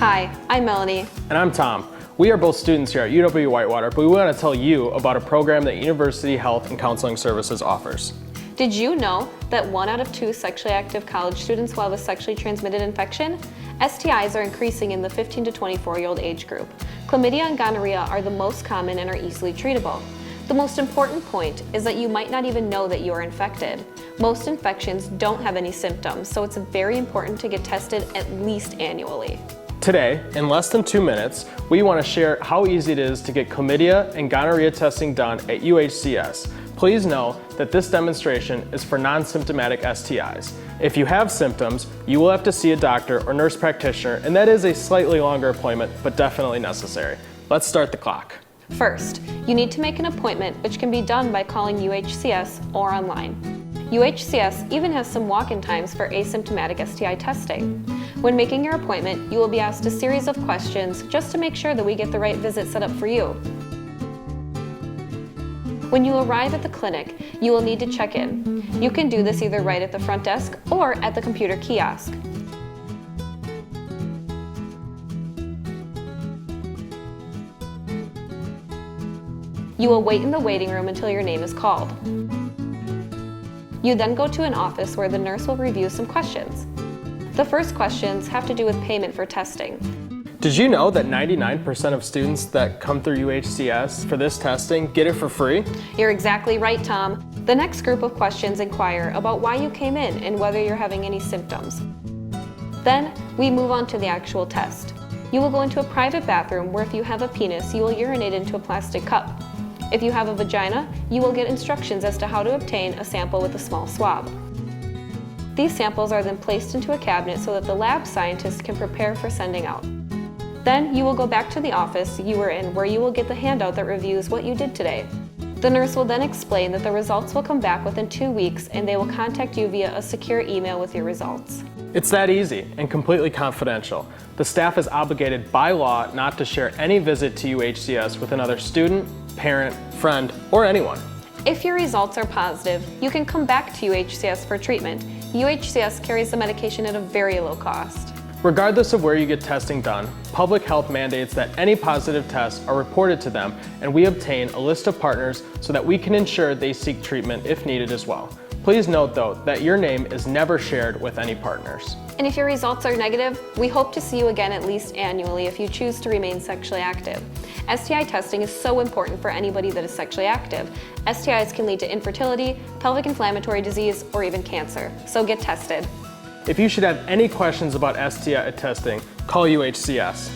Hi, I'm Melanie. And I'm Tom. We are both students here at UW-Whitewater, but we want to tell you about a program that University Health and Counseling Services offers. Did you know that 1 out of 2 sexually active college students will have a sexually transmitted infection? STIs are increasing in the 15 to 24-year-old age group. Chlamydia and gonorrhea are the most common and are easily treatable. The most important point is that you might not even know that you are infected. Most infections don't have any symptoms, so it's very important to get tested at least annually. Today, in less than 2 minutes, we want to share how easy it is to get chlamydia and gonorrhea testing done at UHCS. Please know that this demonstration is for non-symptomatic STIs. If you have symptoms, you will have to see a doctor or nurse practitioner, and that is a slightly longer appointment, but definitely necessary. Let's start the clock. First, you need to make an appointment, which can be done by calling UHCS or online. UHCS even has some walk-in times for asymptomatic STI testing. When making your appointment, you will be asked a series of questions just to make sure that we get the right visit set up for you. When you arrive at the clinic, you will need to check in. You can do this either right at the front desk or at the computer kiosk. You will wait in the waiting room until your name is called. You then go to an office where the nurse will review some questions. The first questions have to do with payment for testing. Did you know that 99% of students that come through UHCS for this testing get it for free? You're exactly right, Tom. The next group of questions inquire about why you came in and whether you're having any symptoms. Then, we move on to the actual test. You will go into a private bathroom where if you have a penis, you will urinate into a plastic cup. If you have a vagina, you will get instructions as to how to obtain a sample with a small swab. These samples are then placed into a cabinet so that the lab scientists can prepare for sending out. Then you will go back to the office you were in where you will get the handout that reviews what you did today. The nurse will then explain that the results will come back within 2 weeks and they will contact you via a secure email with your results. It's that easy and completely confidential. The staff is obligated by law not to share any visit to UHCS with another student, parent, friend, or anyone. If your results are positive, you can come back to UHCS for treatment. UHCS carries the medication at a very low cost. Regardless of where you get testing done, public health mandates that any positive tests are reported to them, and we obtain a list of partners so that we can ensure they seek treatment if needed as well. Please note though that your name is never shared with any partners. And if your results are negative, we hope to see you again at least annually if you choose to remain sexually active. STI testing is so important for anybody that is sexually active. STIs can lead to infertility, pelvic inflammatory disease, or even cancer. So get tested. If you should have any questions about STI testing, call UHCS.